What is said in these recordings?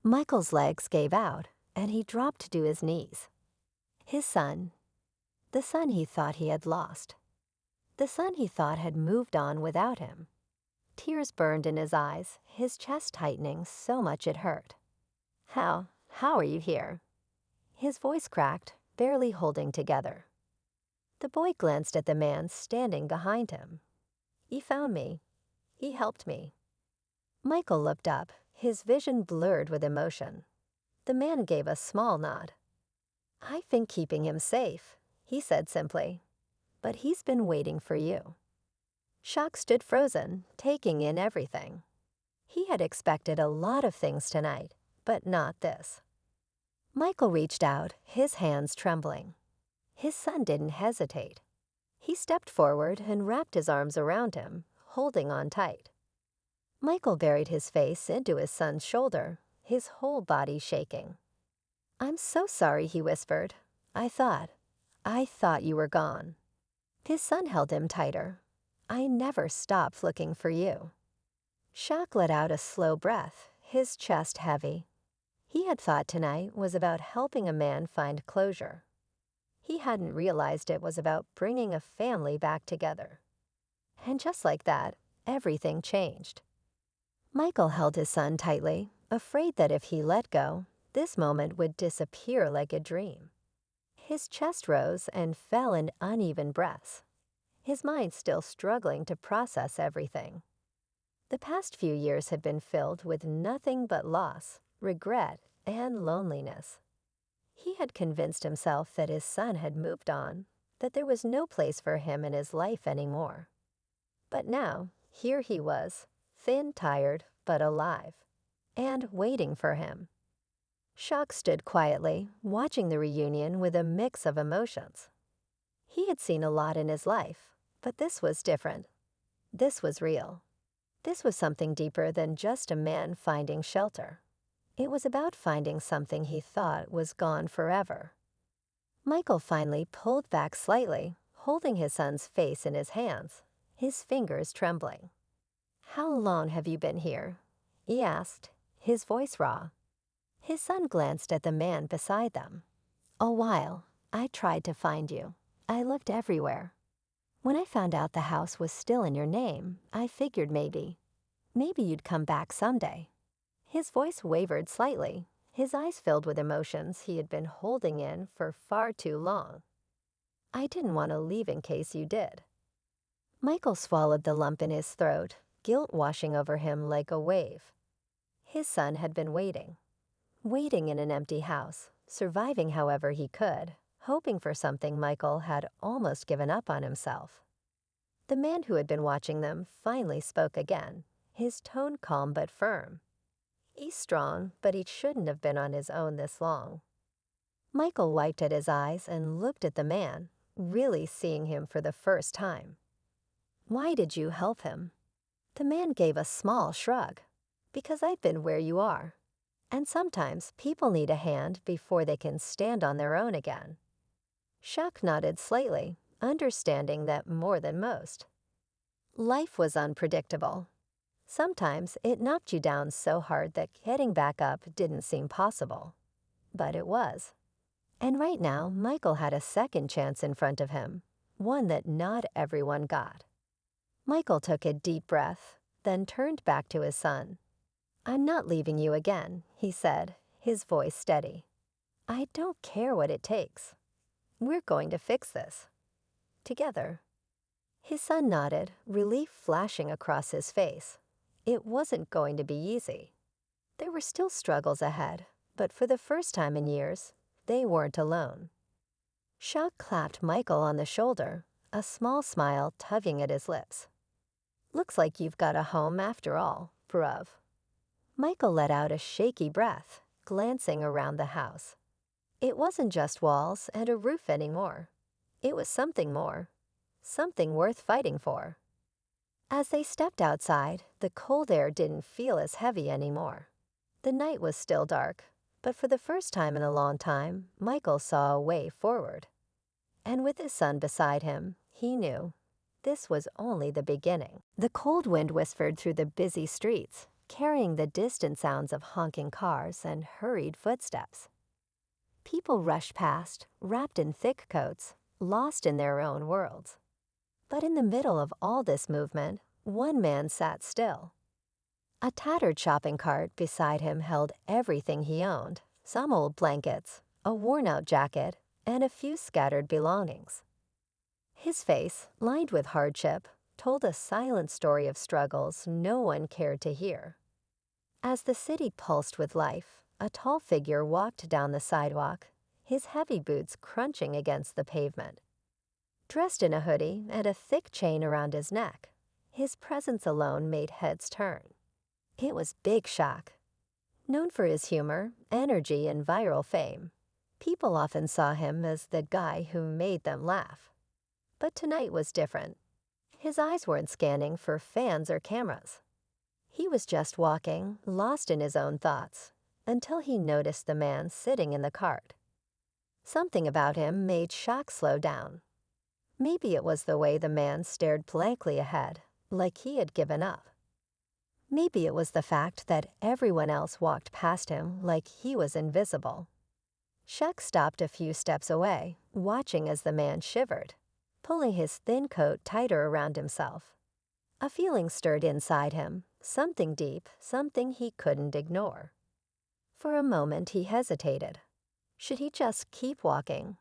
Michael's legs gave out, and he dropped to his knees. His son, the son he thought he had lost, the son he thought had moved on without him. Tears burned in his eyes, his chest tightening so much it hurt. How are you here?" His voice cracked, barely holding together. The boy glanced at the man standing behind him. "He found me. He helped me." Michael looked up, his vision blurred with emotion. The man gave a small nod. "I've been keeping him safe," he said simply. "But he's been waiting for you." Shock stood frozen, taking in everything. He had expected a lot of things tonight, but not this. Michael reached out, his hands trembling. His son didn't hesitate. He stepped forward and wrapped his arms around him, holding on tight. Michael buried his face into his son's shoulder, his whole body shaking. "I'm so sorry," he whispered. I thought you were gone." His son held him tighter. "I never stopped looking for you." Shock let out a slow breath, his chest heavy. He had thought tonight was about helping a man find closure. He hadn't realized it was about bringing a family back together. And just like that, everything changed. Michael held his son tightly, afraid that if he let go, this moment would disappear like a dream. His chest rose and fell in uneven breaths, his mind still struggling to process everything. The past few years had been filled with nothing but loss, regret, and loneliness. He had convinced himself that his son had moved on, that there was no place for him in his life anymore. But now, here he was, thin, tired, but alive, and waiting for him. Shock stood quietly, watching the reunion with a mix of emotions. He had seen a lot in his life, but this was different. This was real. This was something deeper than just a man finding shelter. It was about finding something he thought was gone forever. Michael finally pulled back slightly, holding his son's face in his hands, his fingers trembling. "How long have you been here?" he asked, his voice raw. His son glanced at the man beside them. "A while. I tried to find you. I looked everywhere. When I found out the house was still in your name, I figured maybe you'd come back someday." His voice wavered slightly, his eyes filled with emotions he had been holding in for far too long. "I didn't want to leave in case you did." Michael swallowed the lump in his throat, guilt washing over him like a wave. His son had been waiting in an empty house, surviving however he could, hoping for something Michael had almost given up on himself. The man who had been watching them finally spoke again, his tone calm but firm. "He's strong, but he shouldn't have been on his own this long." Michael wiped at his eyes and looked at the man, really seeing him for the first time. "Why did you help him?" The man gave a small shrug. "Because I've been where you are. And sometimes people need a hand before they can stand on their own again." Shock nodded slightly, understanding that more than most. Life was unpredictable. Sometimes it knocked you down so hard that getting back up didn't seem possible. But it was. And right now, Michael had a second chance in front of him, one that not everyone got. Michael took a deep breath, then turned back to his son. "I'm not leaving you again," he said, his voice steady. "I don't care what it takes. We're going to fix this. Together." His son nodded, relief flashing across his face. It wasn't going to be easy. There were still struggles ahead, but for the first time in years, they weren't alone. Shock clapped Michael on the shoulder, a small smile tugging at his lips. "Looks like you've got a home after all, bruv." Michael let out a shaky breath, glancing around the house. It wasn't just walls and a roof anymore. It was something more, something worth fighting for. As they stepped outside, the cold air didn't feel as heavy anymore. The night was still dark, but for the first time in a long time, Michael saw a way forward. And with his son beside him, he knew this was only the beginning. The cold wind whispered through the busy streets, carrying the distant sounds of honking cars and hurried footsteps. People rushed past, wrapped in thick coats, lost in their own worlds. But in the middle of all this movement, one man sat still. A tattered shopping cart beside him held everything he owned, some old blankets, a worn-out jacket, and a few scattered belongings. His face, lined with hardship, told a silent story of struggles no one cared to hear. As the city pulsed with life, a tall figure walked down the sidewalk, his heavy boots crunching against the pavement. Dressed in a hoodie and a thick chain around his neck, his presence alone made heads turn. It was Big Shock. Known for his humor, energy, and viral fame, people often saw him as the guy who made them laugh. But tonight was different. His eyes weren't scanning for fans or cameras. He was just walking, lost in his own thoughts, until he noticed the man sitting in the cart. Something about him made Shock slow down. Maybe it was the way the man stared blankly ahead, like he had given up. Maybe it was the fact that everyone else walked past him like he was invisible. Shock stopped a few steps away, watching as the man shivered, pulling his thin coat tighter around himself. A feeling stirred inside him, something deep, something he couldn't ignore. For a moment he hesitated. Should he just keep walking?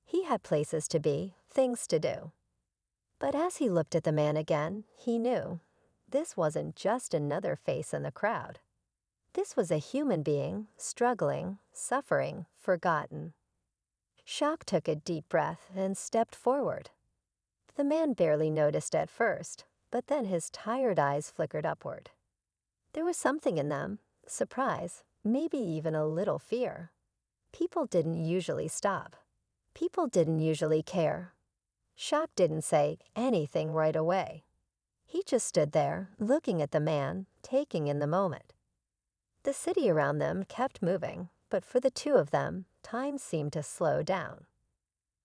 He had places to be, things to do. But as he looked at the man again, he knew this wasn't just another face in the crowd. This was a human being, struggling, suffering, forgotten. Shock took a deep breath and stepped forward. The man barely noticed at first, but then his tired eyes flickered upward. There was something in them, surprise, maybe even a little fear. People didn't usually stop. People didn't usually care. Shock didn't say anything right away. He just stood there, looking at the man, taking in the moment. The city around them kept moving, but for the two of them, time seemed to slow down.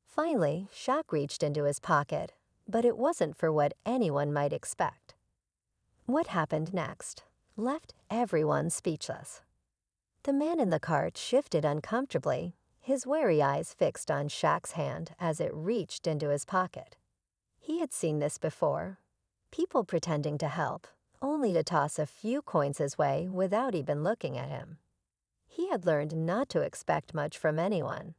Finally, Shock reached into his pocket, but it wasn't for what anyone might expect. What happened next left everyone speechless. The man in the cart shifted uncomfortably, his wary eyes fixed on Shock's hand as it reached into his pocket. He had seen this before. People pretending to help, only to toss a few coins his way without even looking at him. He had learned not to expect much from anyone.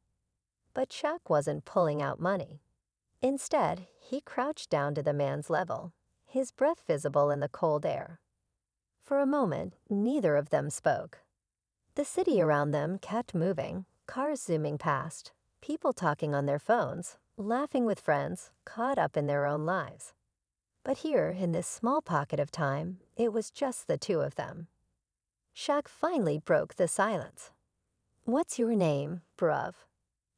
But Shock wasn't pulling out money. Instead, he crouched down to the man's level, his breath visible in the cold air. For a moment, neither of them spoke. The city around them kept moving, cars zooming past, people talking on their phones, laughing with friends, caught up in their own lives. But here, in this small pocket of time, it was just the two of them. Shock finally broke the silence. "What's your name, bruv?"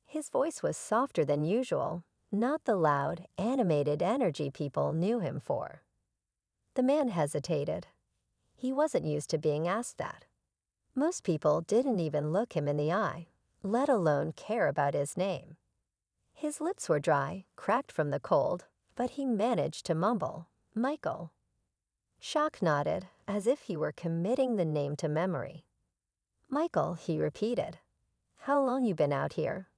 His voice was softer than usual, not the loud, animated energy people knew him for. The man hesitated. He wasn't used to being asked that. Most people didn't even look him in the eye, let alone care about his name. His lips were dry, cracked from the cold, but he managed to mumble, "Michael." Shock nodded, as if he were committing the name to memory. "Michael," he repeated. "How long you been out here?"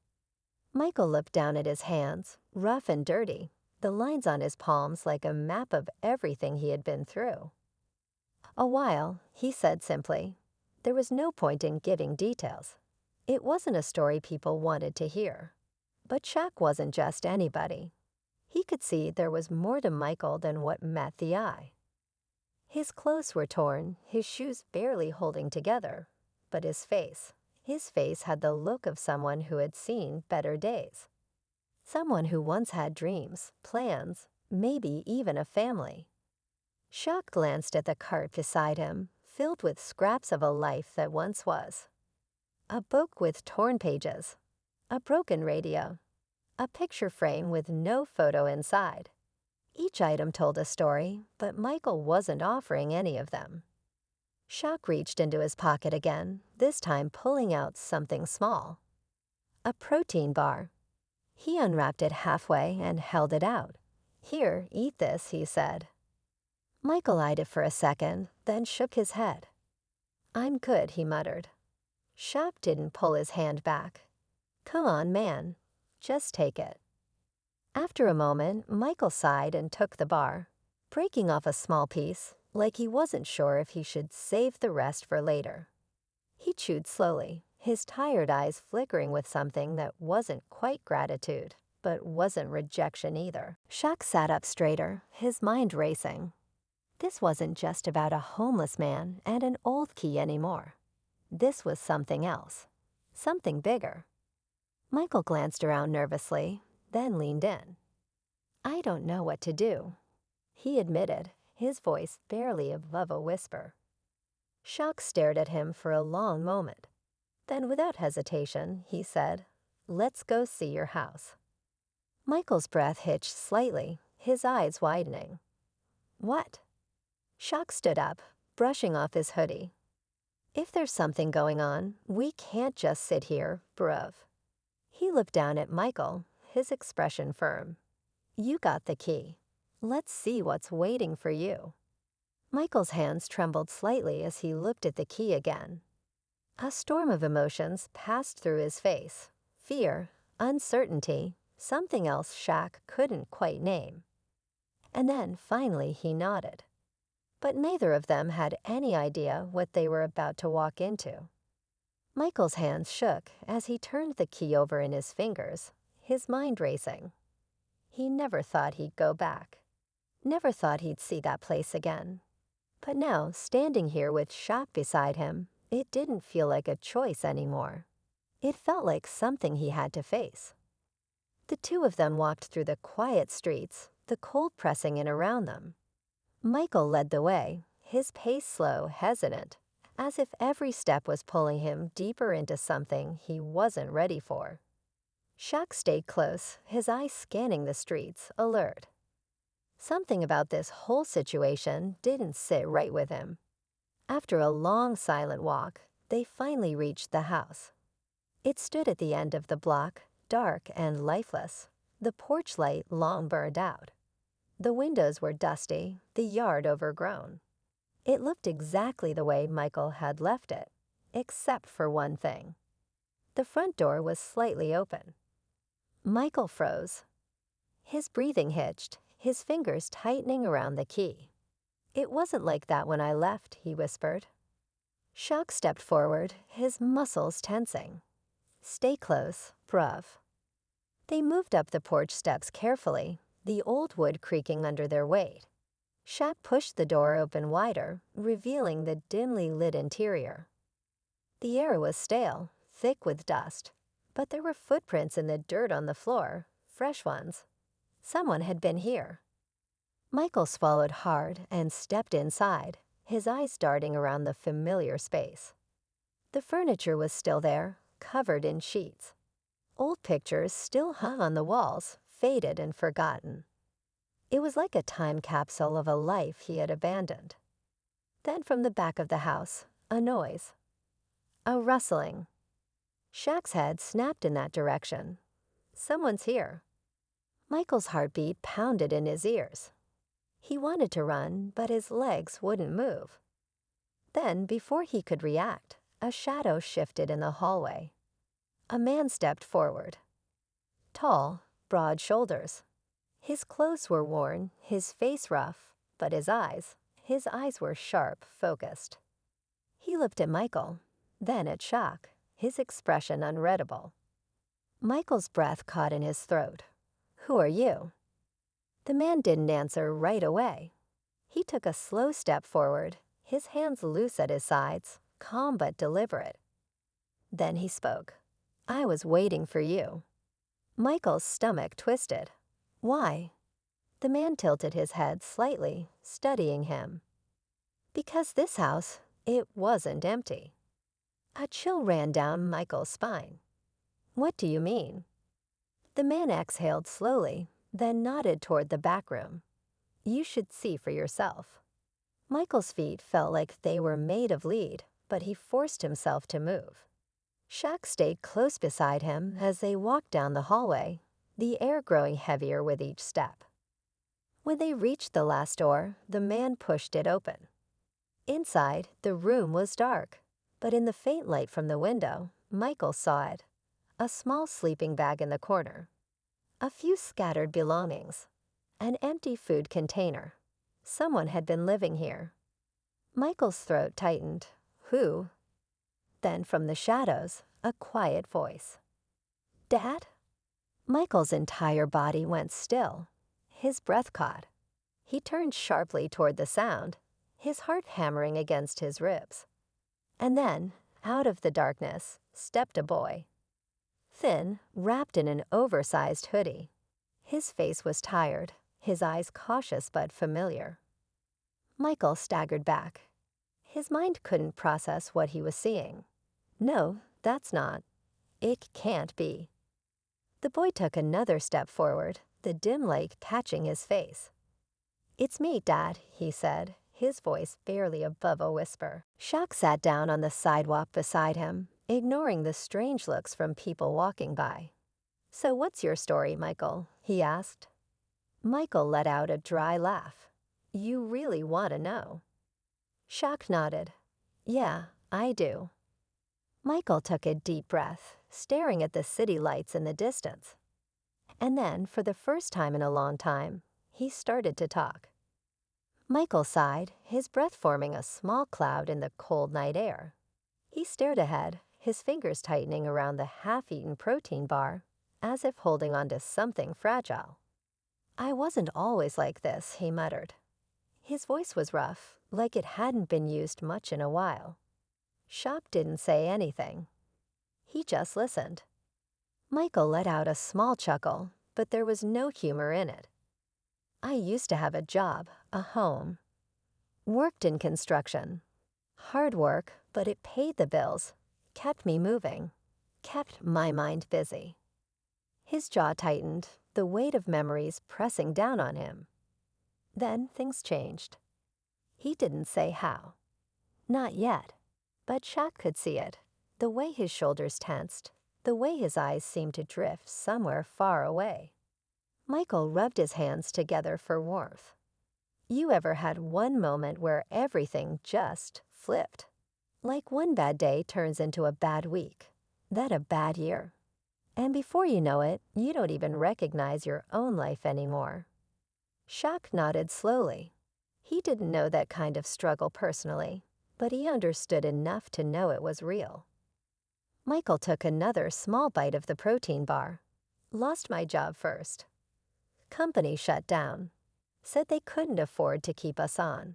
Michael looked down at his hands, rough and dirty, the lines on his palms like a map of everything he had been through. "A while," he said simply. There was no point in giving details. It wasn't a story people wanted to hear. But Shock wasn't just anybody. He could see there was more to Michael than what met the eye. His clothes were torn, his shoes barely holding together, but his face had the look of someone who had seen better days. Someone who once had dreams, plans, maybe even a family. Shock glanced at the cart beside him, filled with scraps of a life that once was. A book with torn pages, a broken radio, a picture frame with no photo inside. Each item told a story, but Michael wasn't offering any of them. Shock reached into his pocket again, this time pulling out something small. A protein bar. He unwrapped it halfway and held it out. "Here, eat this," he said. Michael eyed it for a second, then shook his head. "I'm good," he muttered. Shaq didn't pull his hand back. "Come on, man. Just take it." After a moment, Michael sighed and took the bar, breaking off a small piece, like he wasn't sure if he should save the rest for later. He chewed slowly, his tired eyes flickering with something that wasn't quite gratitude, but wasn't rejection either. Shaq sat up straighter, his mind racing. This wasn't just about a homeless man and an old key anymore. This was something else, something bigger. Michael glanced around nervously, then leaned in. "I don't know what to do," he admitted, his voice barely above a whisper. Shaq stared at him for a long moment. Then, without hesitation, he said, "Let's go see your house." Michael's breath hitched slightly, his eyes widening. "What?" Shaq stood up, brushing off his hoodie. "If there's something going on, we can't just sit here, bruv." He looked down at Michael, his expression firm. "You got the key. Let's see what's waiting for you." Michael's hands trembled slightly as he looked at the key again. A storm of emotions passed through his face. Fear, uncertainty, something else Shaq couldn't quite name. And then, finally, he nodded. But neither of them had any idea what they were about to walk into. Michael's hands shook as he turned the key over in his fingers, his mind racing. He never thought he'd go back. Never thought he'd see that place again. But now, standing here with Shaq beside him, it didn't feel like a choice anymore. It felt like something he had to face. The two of them walked through the quiet streets, the cold pressing in around them. Michael led the way, his pace slow, hesitant, as if every step was pulling him deeper into something he wasn't ready for. Shaq stayed close, his eyes scanning the streets, alert. Something about this whole situation didn't sit right with him. After a long, silent walk, they finally reached the house. It stood at the end of the block, dark and lifeless, the porch light long burned out. The windows were dusty, the yard overgrown. It looked exactly the way Michael had left it, except for one thing. The front door was slightly open. Michael froze. His breathing hitched, his fingers tightening around the key. "It wasn't like that when I left," he whispered. Shaq stepped forward, his muscles tensing. "Stay close, bruv." They moved up the porch steps carefully, the old wood creaking under their weight. Shaq pushed the door open wider, revealing the dimly lit interior. The air was stale, thick with dust, but there were footprints in the dirt on the floor, fresh ones. Someone had been here. Michael swallowed hard and stepped inside, his eyes darting around the familiar space. The furniture was still there, covered in sheets. Old pictures still hung on the walls, faded and forgotten. It was like a time capsule of a life he had abandoned. Then from the back of the house, a noise. A rustling. Shaq's head snapped in that direction. Someone's here. Michael's heartbeat pounded in his ears. He wanted to run, but his legs wouldn't move. Then, before he could react, a shadow shifted in the hallway. A man stepped forward. Tall, broad shoulders. His clothes were worn, his face rough, but his eyes were sharp, focused. He looked at Michael, then at Shaq, his expression unreadable. Michael's breath caught in his throat. "Who are you?" The man didn't answer right away. He took a slow step forward, his hands loose at his sides, calm but deliberate. Then he spoke. "I was waiting for you." Michael's stomach twisted. "Why?" The man tilted his head slightly, studying him. "Because this house, it wasn't empty." A chill ran down Michael's spine. "What do you mean?" The man exhaled slowly, then nodded toward the back room. "You should see for yourself." Michael's feet felt like they were made of lead, but he forced himself to move. Shaq stayed close beside him as they walked down the hallway, the air growing heavier with each step. When they reached the last door, the man pushed it open. Inside, the room was dark, but in the faint light from the window, Michael saw it. A small sleeping bag in the corner, a few scattered belongings, an empty food container. Someone had been living here. Michael's throat tightened. Who? Then from the shadows, a quiet voice. Dad? Michael's entire body went still. His breath caught. He turned sharply toward the sound, his heart hammering against his ribs. And then, out of the darkness, stepped a boy. Thin, wrapped in an oversized hoodie. His face was tired, his eyes cautious but familiar. Michael staggered back. His mind couldn't process what he was seeing. No, that's not. It can't be. The boy took another step forward, the dim light catching his face. It's me, Dad, he said, his voice barely above a whisper. Shock sat down on the sidewalk beside him, ignoring the strange looks from people walking by. So what's your story, Michael? He asked. Michael let out a dry laugh. You really want to know? Shock nodded. Yeah, I do. Michael took a deep breath, staring at the city lights in the distance. And then, for the first time in a long time, he started to talk. Michael sighed, his breath forming a small cloud in the cold night air. He stared ahead, his fingers tightening around the half-eaten protein bar, as if holding onto something fragile. I wasn't always like this, he muttered. His voice was rough, like it hadn't been used much in a while. Shock didn't say anything. He just listened. Michael let out a small chuckle, but there was no humor in it. I used to have a job, a home. Worked in construction. Hard work, but it paid the bills, kept me moving, kept my mind busy. His jaw tightened, the weight of memories pressing down on him. Then things changed. He didn't say how. Not yet. But Shock could see it, the way his shoulders tensed, the way his eyes seemed to drift somewhere far away. Michael rubbed his hands together for warmth. You ever had one moment where everything just flipped? Like one bad day turns into a bad week, then a bad year. And before you know it, you don't even recognize your own life anymore. Shock nodded slowly. He didn't know that kind of struggle personally, but he understood enough to know it was real. Michael took another small bite of the protein bar. Lost my job first. Company shut down. Said they couldn't afford to keep us on.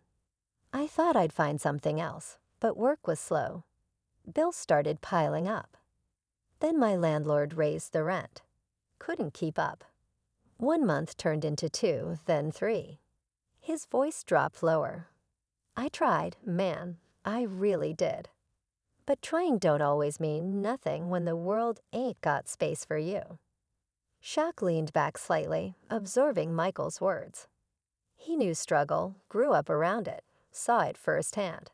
I thought I'd find something else, but work was slow. Bills started piling up. Then my landlord raised the rent. Couldn't keep up. 1 month turned into 2, then 3. His voice dropped lower. I tried, man, I really did. But trying don't always mean nothing when the world ain't got space for you. Shock leaned back slightly, absorbing Michael's words. He knew struggle, grew up around it, saw it firsthand.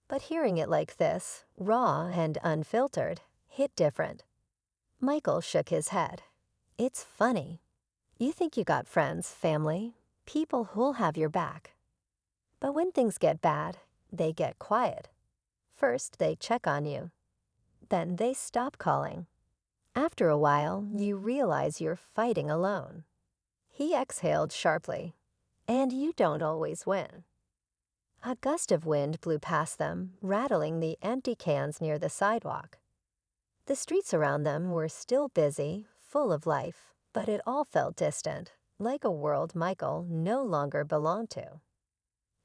But hearing it like this, raw and unfiltered, hit different. Michael shook his head. It's funny. You think you got friends, family, people who'll have your back. But when things get bad, they get quiet. First, they check on you. Then they stop calling. After a while, you realize you're fighting alone. He exhaled sharply. And you don't always win. A gust of wind blew past them, rattling the empty cans near the sidewalk. The streets around them were still busy, full of life, but it all felt distant, like a world Michael no longer belonged to.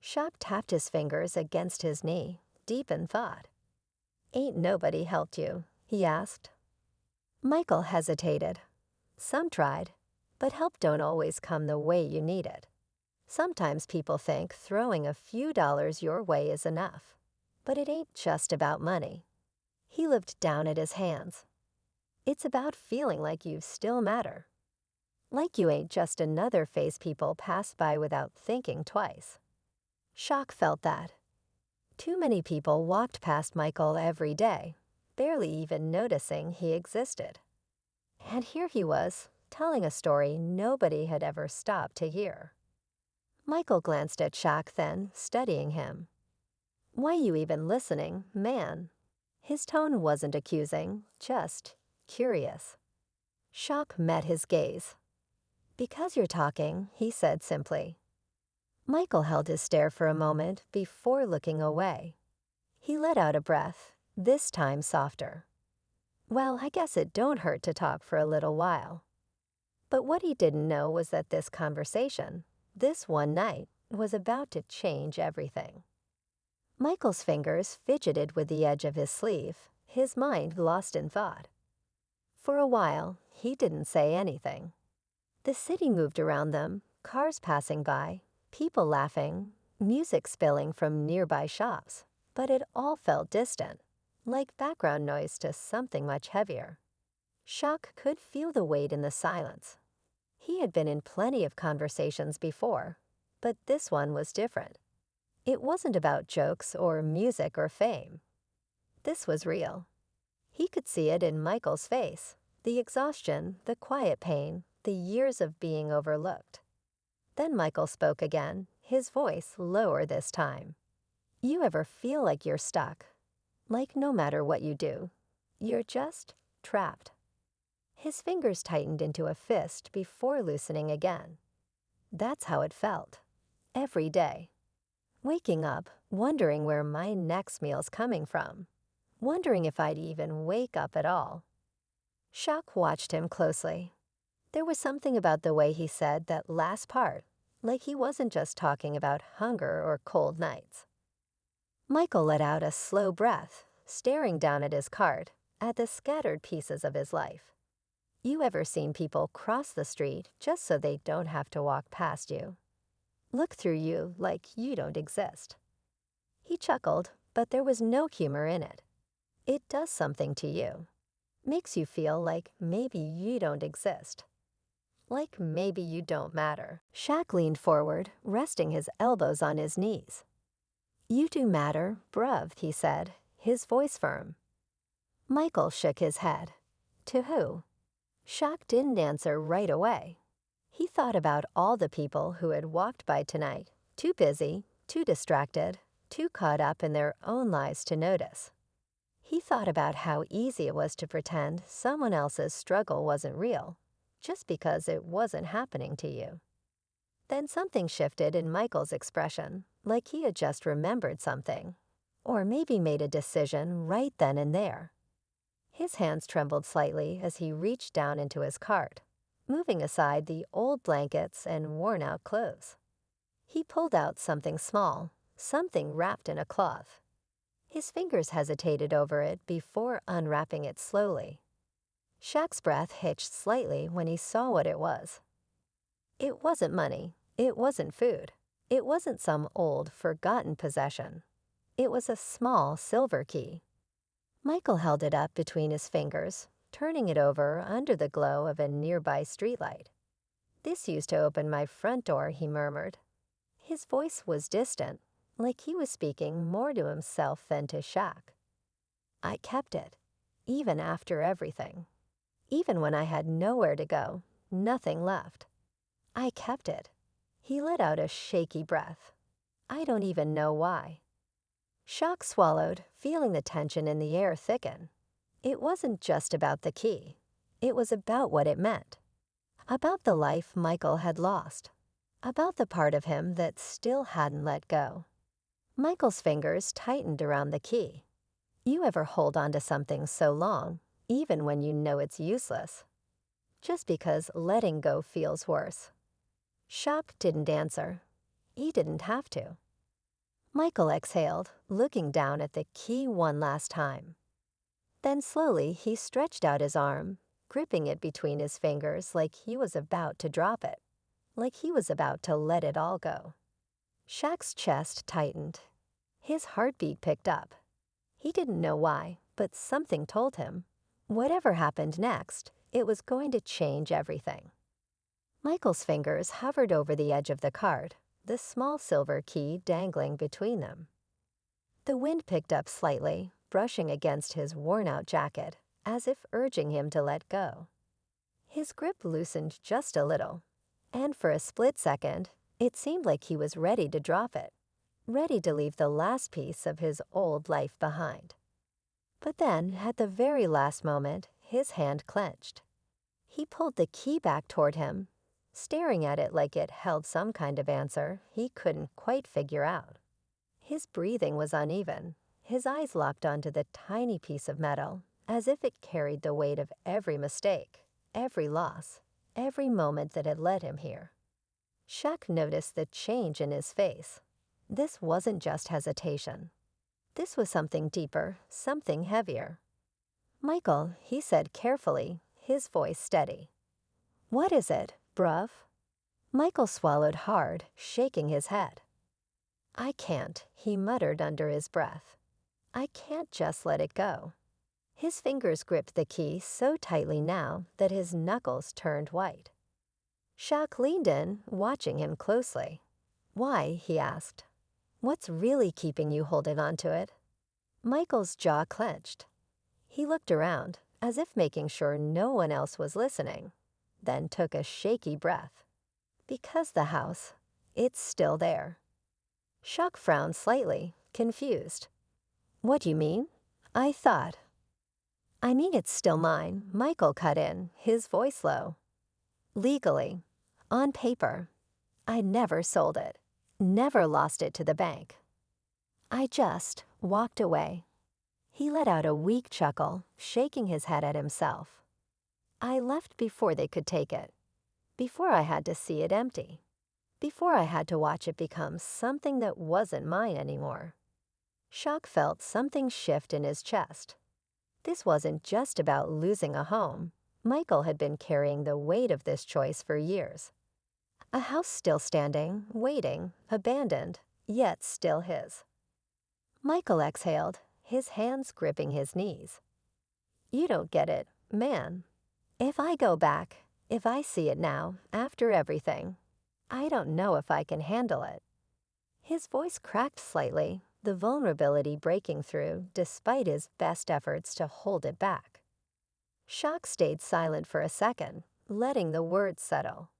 Shock tapped his fingers against his knee, deep in thought. Ain't nobody helped you? He asked. Michael hesitated. Some tried, but help don't always come the way you need it. Sometimes people think throwing a few dollars your way is enough, but it ain't just about money. He looked down at his hands. It's about feeling like you still matter. Like you ain't just another face people pass by without thinking twice. Shock felt that. Too many people walked past Michael every day, barely even noticing he existed. And here he was, telling a story nobody had ever stopped to hear. Michael glanced at Shaq then, studying him. "Why you even listening, man?" His tone wasn't accusing, just curious. Shaq met his gaze. "Because you're talking," he said simply. Michael held his stare for a moment before looking away. He let out a breath, this time softer. "Well, I guess it don't hurt to talk for a little while." But what he didn't know was that this conversation, this one night, was about to change everything. Michael's fingers fidgeted with the edge of his sleeve, his mind lost in thought. For a while, he didn't say anything. The city moved around them, cars passing by, people laughing, music spilling from nearby shops, but it all felt distant, like background noise to something much heavier. Shaq could feel the weight in the silence. He had been in plenty of conversations before, but this one was different. It wasn't about jokes or music or fame. This was real. He could see it in Michael's face, the exhaustion, the quiet pain, the years of being overlooked. Then Michael spoke again, his voice lower this time. "You ever feel like you're stuck? Like no matter what you do, you're just trapped?" His fingers tightened into a fist before loosening again. That's how it felt. Every day. Waking up, wondering where my next meal's coming from. Wondering if I'd even wake up at all. Shaq watched him closely. There was something about the way he said that last part, like he wasn't just talking about hunger or cold nights. Michael let out a slow breath, staring down at his cart, at the scattered pieces of his life. You ever seen people cross the street just so they don't have to walk past you? Look through you like you don't exist. He chuckled, but there was no humor in it. It does something to you. Makes you feel like maybe you don't exist. Like maybe you don't matter. Shaq leaned forward, resting his elbows on his knees. "You do matter, bruv," he said, his voice firm. Michael shook his head. To who? Shaq didn't answer right away. He thought about all the people who had walked by tonight, too busy, too distracted, too caught up in their own lives to notice. He thought about how easy it was to pretend someone else's struggle wasn't real, just because it wasn't happening to you. Then something shifted in Michael's expression, like he had just remembered something, or maybe made a decision right then and there. His hands trembled slightly as he reached down into his cart, moving aside the old blankets and worn-out clothes. He pulled out something small, something wrapped in a cloth. His fingers hesitated over it before unwrapping it slowly. Shaq's breath hitched slightly when he saw what it was. It wasn't money. It wasn't food. It wasn't some old, forgotten possession. It was a small silver key. Michael held it up between his fingers, turning it over under the glow of a nearby streetlight. "This used to open my front door," he murmured. His voice was distant, like he was speaking more to himself than to Shaq. "I kept it, even after everything. Even when I had nowhere to go, nothing left. I kept it." He let out a shaky breath. "I don't even know why." Shaq swallowed, feeling the tension in the air thicken. It wasn't just about the key. It was about what it meant. About the life Michael had lost. About the part of him that still hadn't let go. Michael's fingers tightened around the key. You ever hold on to something so long, even when you know it's useless? Just because letting go feels worse. Shaq didn't answer. He didn't have to. Michael exhaled, looking down at the key one last time. Then slowly he stretched out his arm, gripping it between his fingers like he was about to drop it, like he was about to let it all go. Shaq's chest tightened. His heartbeat picked up. He didn't know why, but something told him. Whatever happened next, it was going to change everything. Michael's fingers hovered over the edge of the cart, the small silver key dangling between them. The wind picked up slightly, brushing against his worn-out jacket, as if urging him to let go. His grip loosened just a little, and for a split second, It seemed like he was ready to drop it, ready to leave the last piece of his old life behind. But then, at the very last moment, his hand clenched. He pulled the key back toward him, staring at it like it held some kind of answer he couldn't quite figure out. His breathing was uneven. His eyes locked onto the tiny piece of metal, as if it carried the weight of every mistake, every loss, every moment that had led him here. Chuck noticed the change in his face. This wasn't just hesitation. This was something deeper, something heavier. "Michael," he said carefully, his voice steady. "What is it, bruv?" Michael swallowed hard, shaking his head. "I can't," he muttered under his breath. "I can't just let it go." His fingers gripped the key so tightly now that his knuckles turned white. Chuck leaned in, watching him closely. "Why?" he asked. "What's really keeping you holding on to it?" Michael's jaw clenched. He looked around, as if making sure no one else was listening, then took a shaky breath. "Because the house, it's still there." Chuck frowned slightly, confused. "What do you mean?" "I thought." "I mean it's still mine," Michael cut in, his voice low. "Legally. On paper. I never sold it. Never lost it to the bank. I just walked away." He let out a weak chuckle, shaking his head at himself. "I left before they could take it. Before I had to see it empty. Before I had to watch it become something that wasn't mine anymore." Chuck felt something shift in his chest. This wasn't just about losing a home. Michael had been carrying the weight of this choice for years. A house still standing, waiting, abandoned, yet still his. Michael exhaled, his hands gripping his knees. "You don't get it, man. If I go back, if I see it now, after everything, I don't know if I can handle it." His voice cracked slightly, the vulnerability breaking through despite his best efforts to hold it back. Chuck stayed silent for a second, letting the words settle.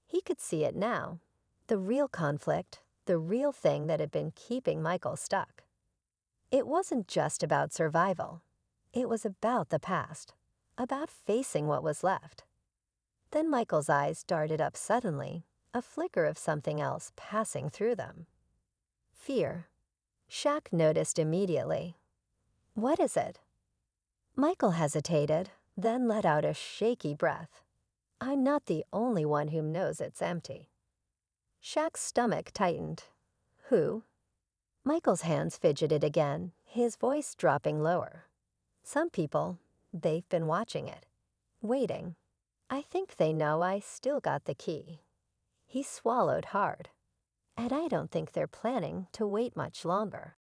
He could see it now, the real conflict, the real thing that had been keeping Michael stuck. It wasn't just about survival. It was about the past, about facing what was left. Then Michael's eyes darted up suddenly, a flicker of something else passing through them. Fear. Chuck noticed immediately. "What is it?" Michael hesitated, then let out a shaky breath. "I'm not the only one who knows it's empty." Chuck's stomach tightened. "Who?" Michael's hands fidgeted again, his voice dropping lower. "Some people, they've been watching it, waiting. I think they know I still got the key." He swallowed hard. "And I don't think they're planning to wait much longer."